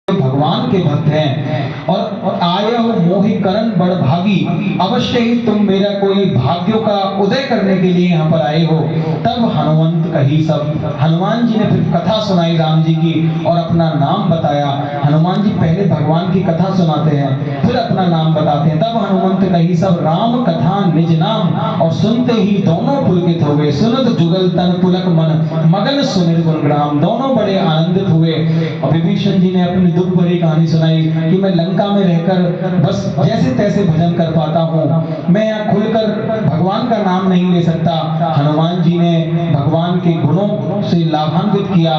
भगवान के भक्त हैं और आए हो मोहि करण बड़ भागी, अवश्य ही तुम मेरा कोई भाग्यों का उदय करने के लिए यहाँ पर आए हो। तब हनुमंत कही सब, हनुमान जी ने फिर कथा सुनाई राम जी की और अपना नाम बताया। हनुमान जी पहले भगवान की कथा सुनाते हैं फिर अपना नाम बताते हैं। तब हनुमंत कही सब राम कथा निज नाम, और सुनते ही दोनों पुलकित हो गए। सुनत जुगल तन पुलक मन, मगन सुमिर गुणग्राम। दोनों बड़े आनंदित हुए। और विभीषण जी ने अपनी दुख भरी कहानी सुनाई कि मैं लंका में रहकर बस जैसे तैसे भजन कर पाता हूँ, मैं यहाँ खुलकर भगवान का नाम नहीं ले सकता। हनुमान जी ने भगवान के गुणों से लाभान्वित किया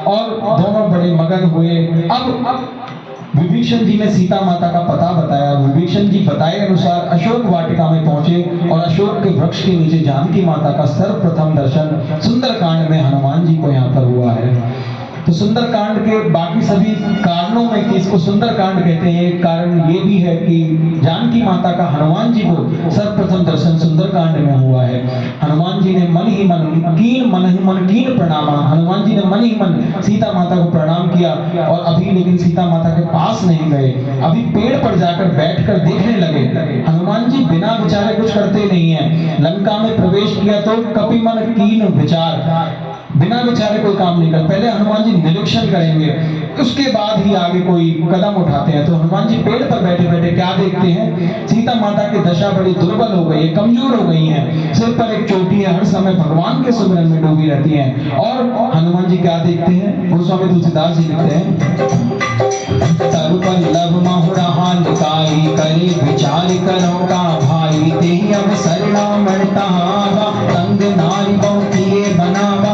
और दोनों बड़े मगन हुए। अब विभीषण जी ने सीता माता का पता बताया। विभीषण जी बताए अनुसार अशोक वाटिका में पहुंचे और अशोक के वृक्ष के नीचे जानकी माता का सर्वप्रथम दर्शन सुंदरकांड में हनुमान जी को यहाँ पर हुआ है। तो सुंदरकांड के बाकी सभी कारणों में कि इसको सुंदरकांड कहते हैं, एक कारण ये भी है कि जानकी माता का हनुमान जी को सर्वप्रथम दर्शन सुंदरकांड में हुआ है। हनुमान जी ने मन ही मन कीन प्रणाम, हनुमान जी ने मन ही मन सीता माता को प्रणाम किया और अभी लेकिन सीता माता के पास नहीं गए, अभी पेड़ पर जाकर बैठकर देखने लगे। हनुमान जी बिना विचारे कुछ करते नहीं है। लंका में प्रवेश किया तो कपि मन कीन विचार, बिना विचारे कोई काम नहीं कर, पहले हनुमान जी निरीक्षण करेंगे उसके बाद ही आगे कोई कदम उठाते हैं। तो हनुमान जी पेड़ पर बैठे बैठे क्या देखते हैं, सीता माता की दशा बड़ी दुर्बल हो गई है, कमजोर हो गई है, सिर पर एक चोटी है, हर समय भगवान के सुमिरन में डूबी रहती हैं। और हनुमान जी क्या देखते हैं, गोस्वामी तुलसीदास जी लिखते हैं, तरु पल्लव महुरहा निकाई करे विचार करो का भाई, तेहि अवसर रावण तहावा, तंग नारी बहु किए बनावा,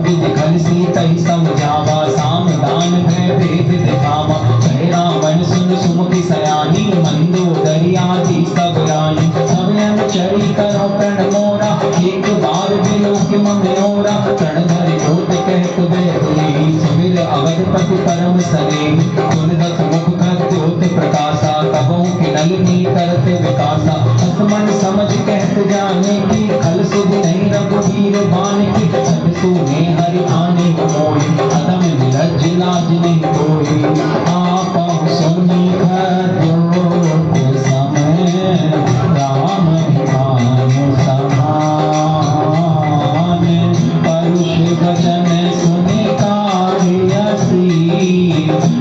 दिखल सीता ही समझावा, सामदान भय भेद दिखावा, कहे रावण सुन सुमुखी सयानी, मंदोदरी आदि सब रानी, सब अनुचरी करो प्रण मोरा, एक बार बिलोक मनोरा, प्रण धर जोत कहत बैठे, सुमिर अवधपति परम सने, तुलदस मुख खद्योत प्रकाशा, कबहु किनल नी करत विकासा, असमन समझ कहत जाने की, खल सुध नहीं रघुवीर बान की, सब सुने हरि आने मोहि, अदम निरज लाज नहीं कोई, आपा सुनी खद्योत समय, राम भिमान समान, परुष वचन सुनि कारियसी,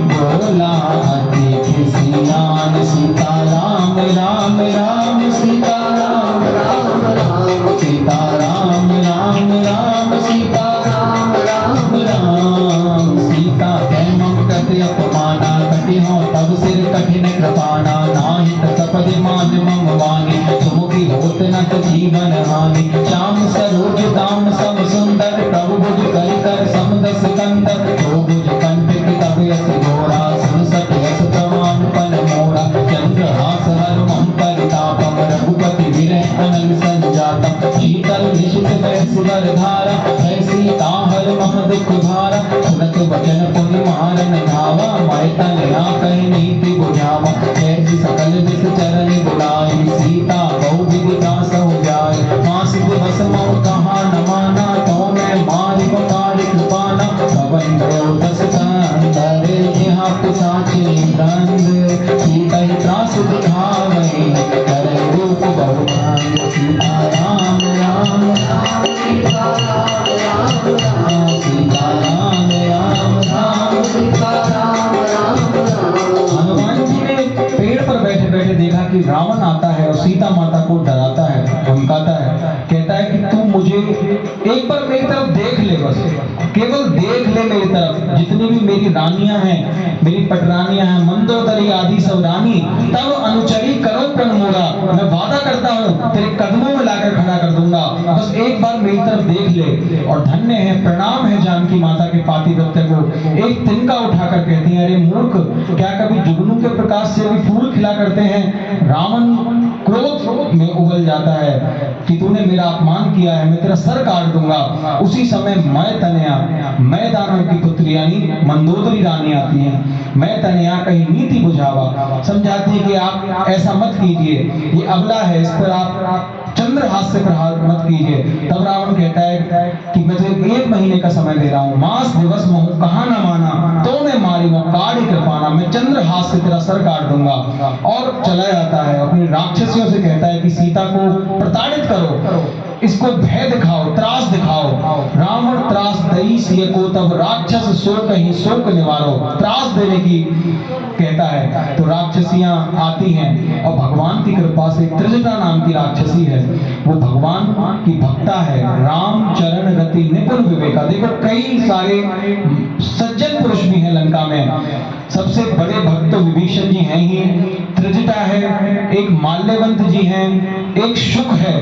बोला अति खिसियान, सीता राम राम राम, सीता राम राम राम, सीता राम राम राम, सीता राम राम राम, सीता कै ममकत अपमाना, कटि हो तब सिर कठिन कृपाना, नाहि सपदि मान मम वानी, सुमुखी होत न जीवन हानि, श्याम सरोज दाम सम सुंदर, प्रभु भुज कर कर समदस कंदर, तो भुज कंठ तब यस घोरा, सुनसत यस प्रमाण पन मोरा, चंद्रहास हर मम परितापम, रघुपति विरह अनल संजातम, शीतल निशित बैसवर धारा, सीता हर मह दुख भारा, सुनत वचन पुनि मारन धावा, मैं तनया कहि नीति बुझावा, ऐसी सकल विष चरण बुलाई, सीता बहु विधि दास हो जाए, मास दिवस मऊ कहा न माना, तो मैं मारि बकार कृपाना, पवन गयो दस कंदर, यहाँ पिशाची दंड, सीता ही त्रास दिखावे, करे रूप बहुमान, सीता राम राम राम, सीता राम राम राम, सीता राम राम राम, सीता राम राम राम। हनुमान जी ने पेड़ पर बैठे बैठे देखा कि रावण आता है और सीता माता को डराता है, धमकाता है, कहता है कि तू मुझे एक बार मेरी तरफ देख ले, बस केवल देख ले मेरी तरफ, जितनी भी मेरी रानियां हैं, मेरी पटरानियां हैं, मंदोदरी आदि सब रानी, तब अनुचरी करो प्रण मोरा, मैं वादा करता हूँ तेरे कदमों में लाकर खड़ा कर दूंगा, बस एक बार मेरी तरफ देख ले। और धन्य है, प्रणाम है जानकी माता के पातिव्रत्य को। एक तिनका उठाकर कहती है, अरे मूर्ख, क्या कभी जुगनू के प्रकाश से भी फूल खिला करते हैं? रावण क्रोध में उबल जाता है कि तूने मेरा अपमान किया है, मैं तेरा सर काट दूंगा। उसी समय मैं तनया, मैं दानव की पुत्री यानी मंदोदरी रानी आती है, मैं तनया कहीं नीति बुझावा, समझाती है कि आप ऐसा मत कीजिए, ये अबला है, इस पर आप चंद्रहास से प्रहार मत कीजिए। तब रावण कहता है कि मैं तुझे 1 महीने का समय दे रहा हूँ, मास दिवस महू कहा न माना, तो मैं मारी वो काढ़ कृपाना, मैं चंद्रहास से तेरा सर काट दूंगा। और चला जाता है, अपनी राक्षसियों से कहता है कि सीता को प्रताड़ित करो, इसको भय दिखाओ, त्रास दिखाओ। रावण त्रास दई सिय को तब राक्षस सो कहीं शोक निवारो, त्रास देने की कहता है। तो राक्षसियां आती हैं और भगवान की कृपा से त्रिजटा नाम की राक्षसी है, वो भगवान की भक्ता है, राम चरण गति निपुण विवेका। देखो कई सारे सज्जन पुरुष भी हैं लंका में, सबसे बड़े भक्त तो विभीषण जी हैं ही, त्रिजटा है, एक माल्यवंत जी हैं, एक शुक है,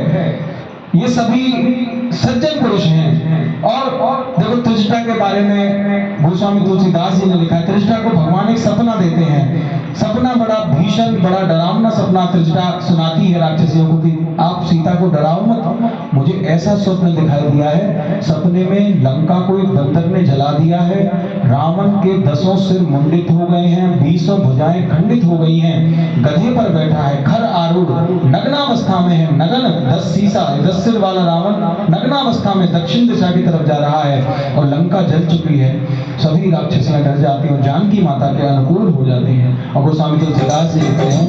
ये सभी सज्जन पुरुष हैं। और देखो त्रिजटा के बारे में गोस्वामी तुलसीदास जी ने लिखा है, त्रिजटा को भगवान एक सपना देते हैं, सपना बड़ा भीषण, बड़ा डरावना सपना त्रिजटा सुनाती है राक्षसियों को कि आप सीता को डराओ मत, मुझे ऐसा स्वप्न दिखाई दिया है, सपने में लंका को एक बंदर ने जला दिया है, रावण के 10 सिर मुंडित हो गए हैं, 20 भुजाएं खंडित हो गई हैं, गधे पर बैठा है, खर आरूढ़, नग्नावस्था में है, नग्न 10 सिर वाला रावण नग्नावस्था में दक्षिण दिशा की तरफ जा रहा है और लंका जल चुकी है। सभी राक्षसियां डर जाती हैं, जानकी माता के अनुकूल हो जाती हैं। और गोस्वामी तुलसीदास जी लिखते हैं,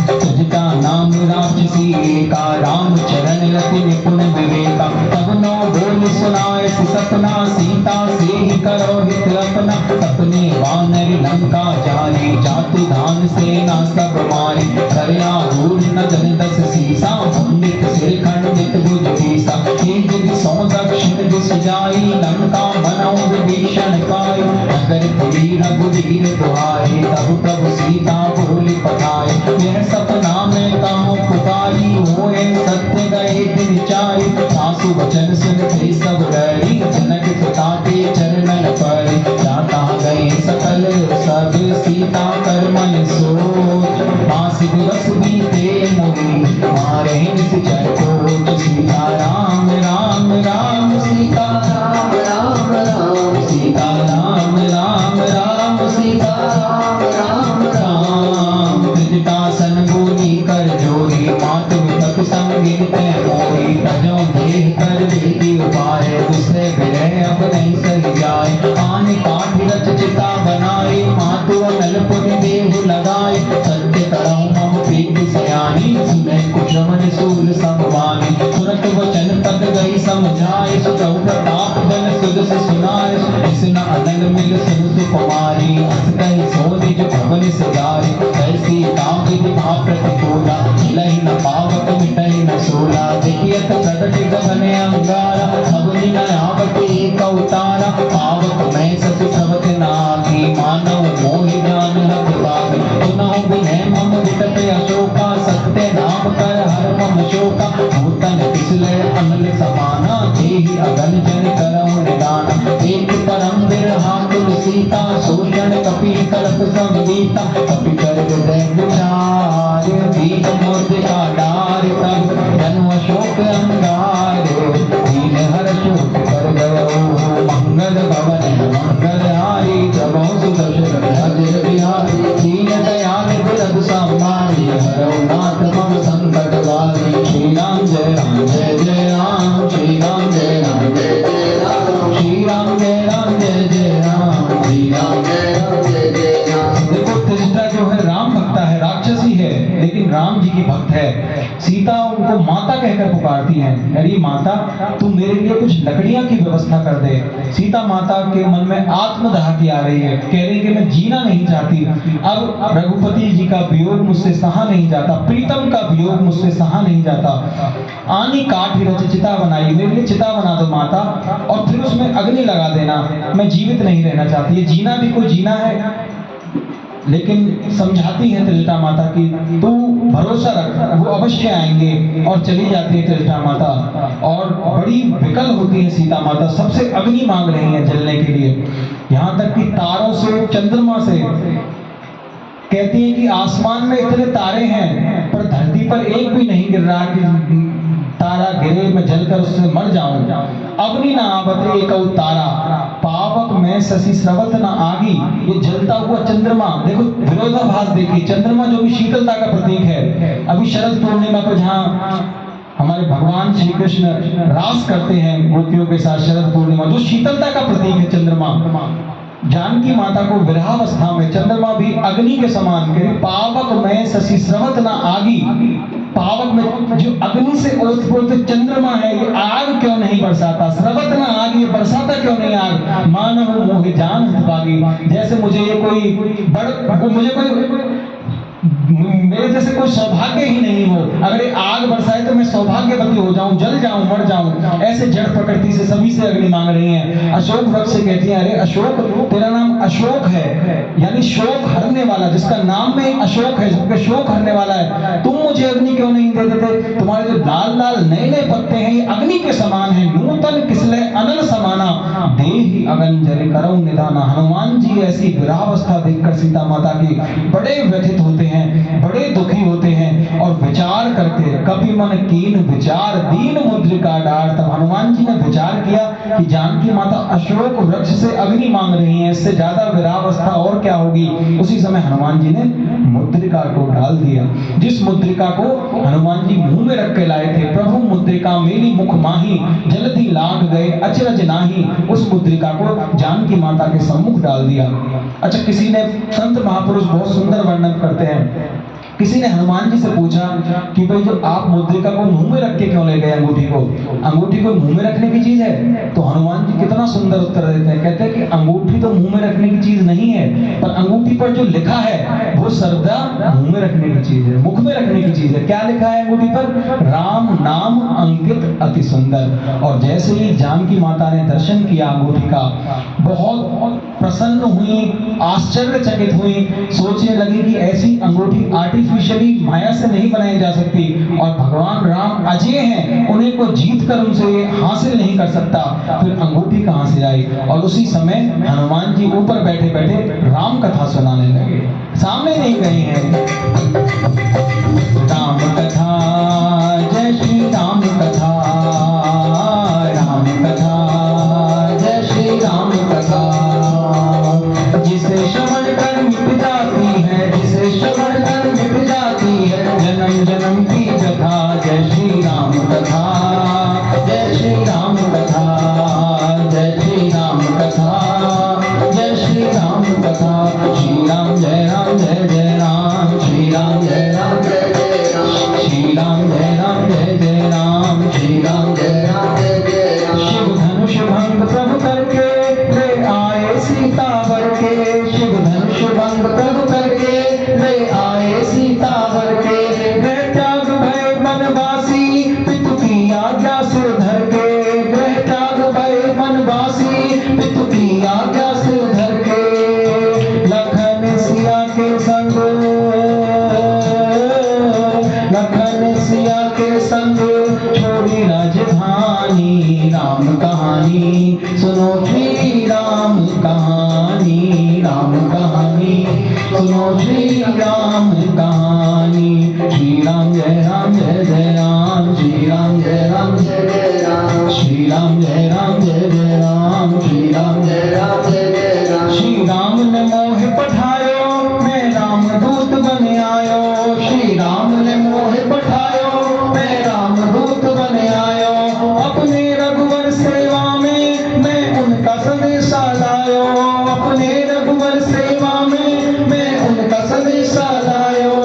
त्रिजटा नाम राक्षसी एका, राम चरण रति निपुण विवेका, तब नो बोल सुनाए सपना, सीता से ही करो हित अपना, अपने वानर लंका जारे, जातु धान सेना सब मारे, करया दूर न जन 10 सीसा, पंडित सिर खंडित भुज भीसा, एक दिसों दक्षिण दिस जाई, लंका बनाओ विभीषण पाई, नगर पुरी रघुवीर दुहाई, तब प्रभु सीता बोली पठाए, यह सपना में कहो पुकारी, होए सत्य गए दिन चाई, सासु वचन सुनते सब डरी, जनक पिता के चरणन परी, जाता गए सकल सब सीता कर मन सोच, मास दिवस बीते मोहि, मारे निश्चर कोट, सीता राम राम राम, सीता राम राम राम, सीता राम राम राम, सीता राम राम राम, त्रिजटा सन बोली कर जोरी, मातु विपत संगिन तै मोही, तजो देह कर देगी उपाय, दूसरे विरह अब नहीं सही जाए, आने काठ रच चिता बनाए, मातु अनल पुनि देहु लगाए, सत्य करहु मम प्रीति सयानी, सुने कुशवन सूल संवानी, तुरंत वचन पद गई समझाए, सुप्रभु प्रताप बन सुध से सुनाए, इसना अनल मिल सुन सुकुमारी, अस कहि सो निज भवन सजाए, ऐसी काम विधि भा प्रतिकूला, मिलहि न पावक मिटहि न सोला, देखियत प्रगट गगन अंगारा, अब न आवत एक अवतारा, पावक मैं ससु सवत नागी, मानव मोहि ज्ञान रख बागी, पुनः विनय मम विटप अशोका, सत्य नाम कर हर मम शोका, भूतन पिछले अनल समाना, देहि अगन जन करहु निदाना, एक परम बिरहा तुलसीता, शोषण कपि कल्प संगीता, कपि कर हृदय विचार, दीन मोदिका डार, तब जन्म अशोक अंगार, दीन हर शोक कर गयो, मंगल भवन मंगल हारी, प्रभु सुदर्शन अजर बिहारी, दीन दयाल बिरध संभारी, हरौ नाथ मम संकट वारी, श्री राम जय राम जय जय राम, श्री राम जय राम जय जय राम, श्री राम जय राम जय जय राम, श्री राम जय राम जय जय राम। देखो त्रिजटा जो है राम भक्ता है, राक्षसी है, लेकिन राम जी की भक्त है। सीता उनको माता कहकर पुकारती हैं, अरे माता तू मेरे लिए कुछ लकड़ियां की व्यवस्था कर दे। सीता माता के मन में आत्मदाह की आ रही है, कह रही कि मैं जीना नहीं चाहती, अब रघुपति जी का वियोग मुझसे सहा नहीं जाता, प्रीतम का वियोग मुझसे सहा नहीं जाता, आनी काठ रच चिता बनाई, मेरे लिए चिता बना दो माता, और फिर उसमें अग्नि लगा देना, मैं जीवित नहीं रहना चाहती, ये जीना भी कोई जीना है। लेकिन समझाती है त्रिजटा माता की तू भरोसा रख, वो अवश्य आएंगे, और चली जाती है त्रिजटा माता, और बड़ी विकल होती है सीता माता, सबसे अग्नि मांग रही है जलने के लिए, यहाँ तक कि तारों से, चंद्रमा से कहती है कि आसमान में इतने तारे हैं पर धरती पर एक भी नहीं गिर रहा कि तारा गिरे मैं जलकर उससे मर जाऊं। अग्नि न आवत एक तारा, पावक में शशि स्रवत न आगी, ये जलता हुआ चंद्रमा, देखो विरोधाभास देखिए, चंद्रमा जो भी शीतलता का प्रतीक है, अभी शरद पूर्णिमा को जहाँ हमारे भगवान श्री कृष्ण रास करते हैं गोपियों के साथ शरद पूर्णिमा, जो शीतलता का प्रतीक है चंद्रमा। जानकी माता को विरहावस्था में चंद्रमा भी अग्नि के समान कहे, पावक में शशि स्रवत न आगी। पावक में जो अग्नि से ओतप्रोत चंद्रमा है, ये आग क्यों नहीं बरसाता? स्रवत न आग, ये बरसाता क्यों नहीं आग? मानव मोहि जान हितभागी। जैसे मुझे मेरे जैसे कोई सौभाग्य ही नहीं हो, अगर ये आग बरसाए तो मैं सौभाग्यवती हो जाऊं, जल जाऊं, मर जाऊं। ऐसे जड़ प्रकृति से सभी से अग्नि मांग रही हैं। अशोक वृक्ष से कहती हैं, अरे अशोक, तेरा नाम अशोक है, यानी शोक हरने वाला, जिसका नाम में अशोक है, सबके शोक हरने वाला है। तुम मुझे अग्नि क्यों नहीं दे देते? तुम्हारे जो लाल लाल नए नए पत्ते हैं, ये अग्नि के समान है। नूतन किसले अनल समाना, देहि अगन जल करौ निदाना। हनुमान जी ऐसी विरहावस्था देखकर सीता माता की बड़े व्यथित होते हैं, बड़े दुखी होते हैं और विचार करते, कपि मन कीन विचार दीन मुद्रिका डार। तब हनुमान जी ने विचार किया कि जानकी माता अशोक वृक्ष से अग्नि मांग रही हैं, इससे ज्यादा विरहावस्था और क्या होगी। उसी समय हनुमान जी ने मुद्रिका को डाल दिया, जिस मुद्रिका को हनुमान जी मुंह में रख के लाए थे। प्रभु मुद्रिका मेरी मुख माही, जल्दी लाग गए अचरज नाही। उस मुद्रिका को जानकी माता के सम्मुख डाल दिया। अच्छा, किसी ने, संत महापुरुष बहुत सुंदर वर्णन करते हैं, किसी ने हनुमान जी से पूछा कि भाई जो आप मुद्रिका को मुंह में रख के क्यों ले गए अंगूठी को? अंगूठी को मुंह में रखने की चीज है? तो हनुमान जी कितना सुंदर उत्तर देते हैं, कहते हैं कि अंगूठी तो मुंह में रखने की चीज नहीं है, पर अंगूठी पर जो लिखा है वो सर्वदा मुंह में रखने की चीज है, मुख में रखने की चीज है। क्या लिखा है अंगूठी पर? राम नाम अंकित अति सुंदर। और जैसे ही जानकी माता ने दर्शन किया अंगूठी का, बहुत प्रसन्न हुई, आश्चर्यचकित हुई, सोचने लगी कि ऐसी अंगूठी आर्टिफिशियली माया से नहीं बनाई जा सकती, और भगवान राम अजय हैं, उन्हें को जीत कर उनसे हासिल नहीं कर सकता, फिर अंगूठी कहां से आई? और उसी समय हनुमान जी ऊपर बैठे बैठे राम कथा सुनाने लगे, सामने नहीं गए हैं। राम कथा जय श्री राम कथा, राम कथा जय श्री राम कथा। जिसे श्रवण कर मिट जाती है, जिसे श्रवण कर मिट जाती है जन्म जन्म की कथा। जय श्री राम कथा, जय श्री राम कथा, जय श्री राम कथा, जय श्री राम कथा। श्री राम जय राम जय जय राम, श्री राम जय राम जय जय राम, श्री राम जय राम जय जय राम, श्री राम जय राम जय जय राम। शिव धनुष भंग प्रभु करके ले आए सीता वर के, शिव धनुष भंग प्रभु करके ले आए सीता वर के। ग्रह त्याग भय वनवासी पितु की आज्ञा सिर धर के, ग्रह त्याग भय वनवासी पितु की आज्ञा सिर धर के। लखन सिया के संग, लखन सिया के संग छोड़ी राजधानी। राम कहानी सुनो श्री राम कहानी, राम कहानी सुनो श्री राम कहानी। श्री राम जय राम जय जय राम, श्री राम जय राम जय जय राम, श्री राम जय राम जय जय राम, श्री राम जय राम जय जय राम। श्री राम ने मोह पठायो मैं राम दूत बन आयो, श्री राम ने मोह पठायो मैं राम दूत बन आयो। अपने रघुवर सेवा में मैं उनका संदेशा लायो, अपने रघुवर सेवा में मैं उनका संदेशा लायो।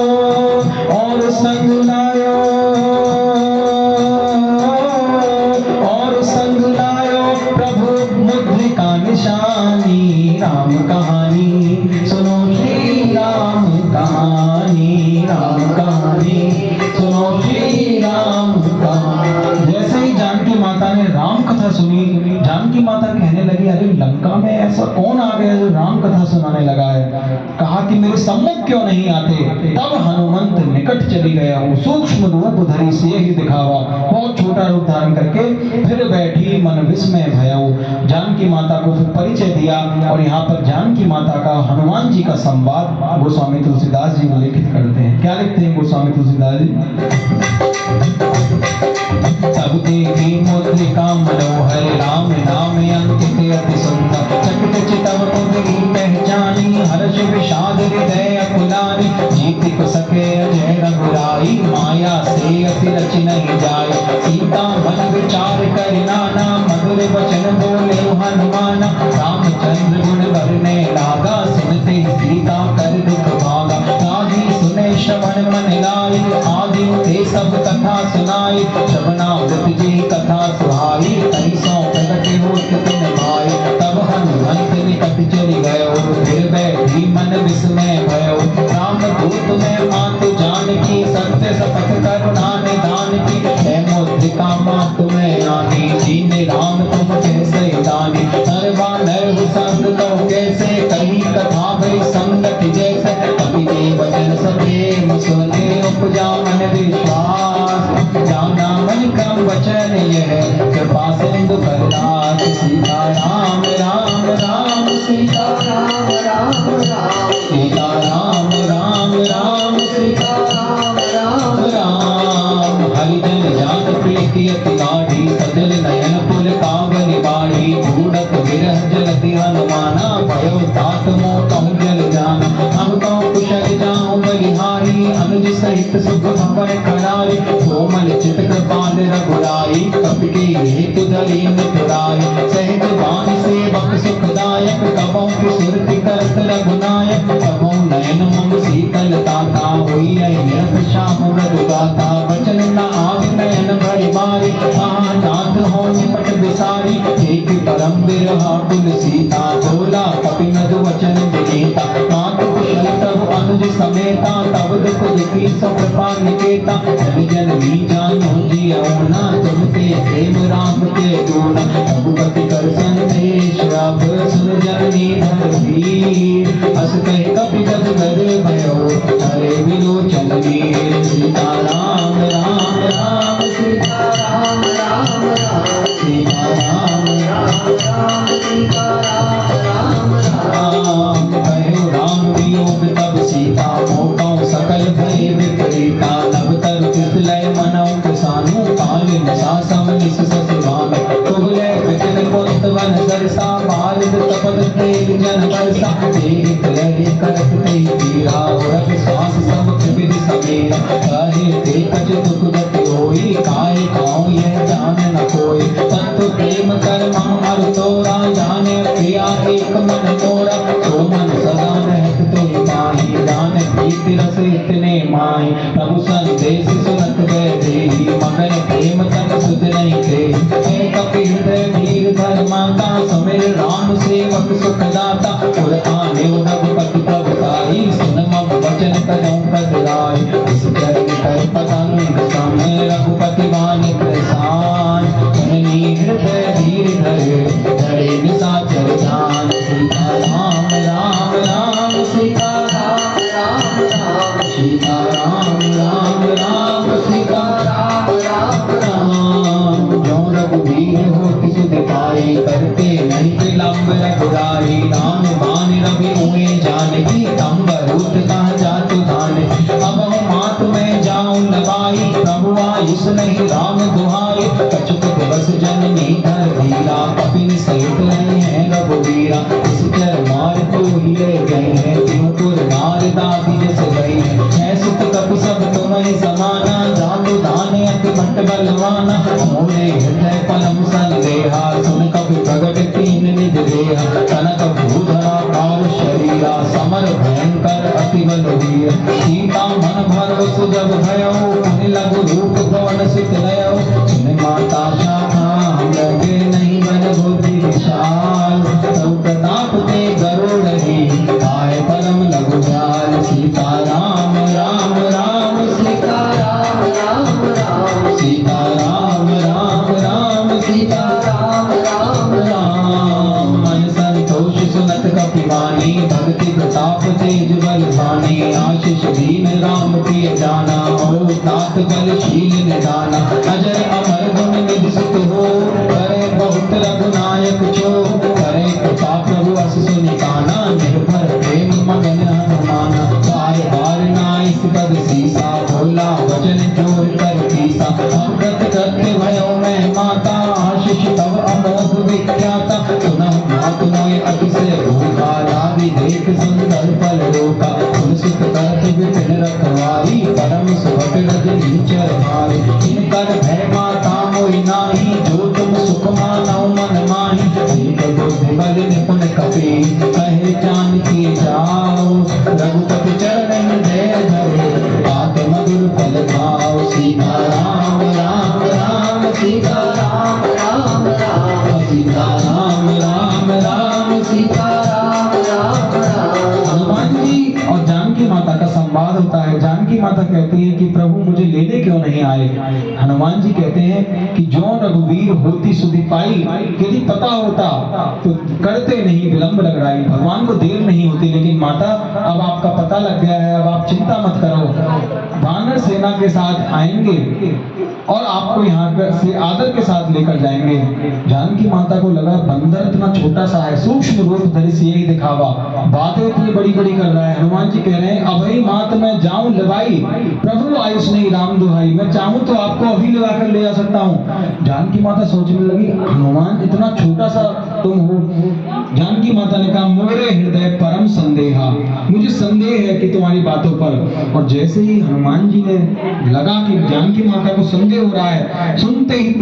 और संग लायो, और संग लायो प्रभु मुद्रिका निशानी। राम कहानी सुनो श्री राम कहानी, राम कहानी सुनो श्री राम कहानी। जैसे ही जानकी माता ने राम कथा सुनी, जानकी माता कहने लगी, अरे लंका में ऐसा कौन आ गया जो राम कथा सुनाने लगा है? कहा कि मेरे सम्मुख क्यों नहीं आते? तब हनुमंत निकट चली गया हूँ, सूक्ष्म रूप धरी से ही दिखावा। बहुत छोटा रूप धारण करके फिर बैठी मन विस्मय भयाऊ। जानकी माता को फिर परिचय दिया, और यहाँ पर जानकी माता का हनुमान जी का संवाद गोस्वामी तुलसीदास जी लिखित करते हैं। क्या लिखते हैं गोस्वामी तुलसीदास जी? तब देखी मुद्रिका मनोहर, राम नाम अंकित अति सुंदर। चकित चितव पुतरी पहचानी, हर्ष विषाद हृदय अकुलानी। जीत को सके अजय रघुराई, माया से अति रच नहीं जाए। वचन बोले हनुमान, रामचंद्र गुण बरने लागा, सुनते सीता कर दुख भागा। आदि सुने श्रवण मन लाई, आदि ते सब कथा सुनाई, श्रवणामृत जी कथा सुहाई, तई सो प्रगट होत तिन भाई। तब हनुमंत निकट चली गयो, फिर बैठी मन विस्मय भयो। राम दूत में मात जानकी, सत्य शपथ करुणा निधान की, है मुद्रिका मात में आनी, दीन राम तुम कैसे दानी। नर वानर संग तो कैसे, कही कथा भई संगत जैसे, कवि के वचन सप्रेम सुने, उपजा मन विश्वास, जाना मन क्रम वचन यह, कृपा सिंधु करनाथ। सीता राम राम राम, सीता राम राम राम, सीता राम राम राम, सीता राम राम राम। हरिजन जात प्रीति अति गाढ़ी, सजल नयन पुल कांगन बाढ़ी, ढूढ़त विरह जलति हनुमाना, भयो तात मोह कहूँ जल जाना। हम कहूँ कुशल जाऊँ बलिहारी, अनुज सहित सुख भवन करारी, कोमल चित कृपाल रघुराई, कपि के हेतु धरि निठुराई। सहज बानी सेवक सुखदायक, कबहु की सुरति करत रघुनायक, कबहु नयन मम शीतलता, होई निरत श्याम मृदु गाथा। वचन न आवे नयन भरि बारी, नाथ हो निपट बिसारी, एक परम बिरहा कुल सीता, बोला कपि मधु वचन विनीता। मात कुशल तब अनुज समेता, तब दुख दुखी सो कृपा निकेता। जन जननी जानो जियौ ना, तुम ते प्रेम राम के गुण, रघुपति कर संदेश अब सुन जननी धर धीर। अस कहि कपि जग गर भयो, हरे विलोचन वीर। सीता राम राम राम, सीता राम राम राम, सीता राम राम राम, सीता राम राम राम। कहो राम वियोग तब सीता, मोह सकल भय विपरीता। नभ तरु तिसलय मनौ प्रसानु, काल निसा सम निस ससिवान। कुबले विपिन कुंत वन सरसा, बारिद तपत तेज जन बरसा। तेहि कलहि करत तेहि पीरा, उरग श्वास सब त्रिविधि समीरा। कहे ते कछ दुख गति होई, काय कहूँ यह जान न कोई। तत्व प्रेम कर मम अरु तोरा, जाने प्रिया एक मन मोरा। तो मन सदा रहत तुहि पाहि, जान प्रीति रस इतने माहि। प्रभु संदेश सुनत गए देहि, मगन प्रेम तन सुध नहीं थे। हे कपि हृदय धीर धर्माता, सुमिर राम सेवक सुख दाता। उर आने रघुपति प्रभुताई, सुन मम वचन करूँ कतराई। इस चरण कर पतंग सम, रघुपति बानि प्रसान। जननी हृदय धीर धरे, धरे निशाचर जान। सीता राम राम राम, सीता राम राम राम, सीता राम राम राम, सीता राम राम राम। जो रघुवीर होति सुधि पाई, करते नहीं विलंब रघुराई। राम बाण रवि हुए जानकी, तंबरूत कहाँ जातु धाने। अब मात में जाऊं लगाई, प्रभु आयुष नहीं राम दुहाई। कछुक दिवस जननी धर धीरा, कपिन सहित रहे हैं रघुवीरा। इस चर मार को ही ले गए हैं, त्यों पुर नार दादी जस गई है। है सुत कपि सब तुम्हें समाना, जातु धाने अति भट्ट बलवाना। मोरे हृदय पलम संदेहा, सुन कपि प्रगट कीन निज देहा। कनक भूधरा काल शरीरा, समर भयंकर अति बलवीर। सीता मन भरोस जब भयो, पुनि लघु रूप पवन सुत लयो। सुन माता शाखा लगे नहीं बल बुद्धि विशाल। तब प्रताप ते गरुड़ ही, आए परम लघु जाल। सीता राम राम राम, सीता राम राम राम, सीता राम राम राम, सीता राम राम राम। मन संतोष सुनत कपि वाणी, भक्ति प्रताप तेज बल भानी। आशीष दीन राम प्रिय जाना, हो तात बलशील निदाना। अजर अमर गुण निधि सुत हो, करे बहुत रघुनायक छो। करे कृपा प्रभु अस सुनि काना, निर्भर प्रेम मगन हनुमाना। बार बार नाइस पद सीसा, बोला वचन जोर कर तीसा। अमृत कृत्य भयो मैं माता, आशीष तब अमोघ विख्याता। सुनहु मात मोय अतिशय भूखा, लागी देख सुंदर फल रोका। तुलसित करत विपिन रखवारी, परम सुभग रजनी चरवारी। इनकर भय माता मोहि नाही, जो तुम सुख मानौ मन जानकी माता कहती है कि प्रभु मुझे लेने क्यों नहीं आए। हनुमान जी कहते हैं कि जो रघुवीर होती सुधि पाई, यदि पता होता तो करते नहीं विलंब लग रही। भगवान को देर नहीं होती, लेकिन माता अब आपका पता लग गया है, अब आप चिंता मत करो। वानर सेना के साथ आएंगे और आपको यहाँ से आदर के साथ लेकर जाएंगे। जानकी माता को लगा बंदर इतना छोटा सा है, सूक्ष्म रूप धरि सियहि दिखावा, बातें इतनी बड़ी बड़ी कर रहा है। हनुमान जी कह रहे हैं अभई मात मैं जाऊं लवाई, प्रभु आयुष नहीं राम दुहाई, मैं चाहूं तो आपको अभी लगा कर ले जा सकता हूँ। जानकी माता सोचने लगी हनुमान इतना छोटा सा तुम हो। जानकी माता ने कहा मोरे हृदय परम संदेहा, मुझे संदेह है कि तुम्हारी बातों पर। और जैसे ही हनुमान जी ने लगा कि जानकी माता को संदेह हो रहा है, सुनते ही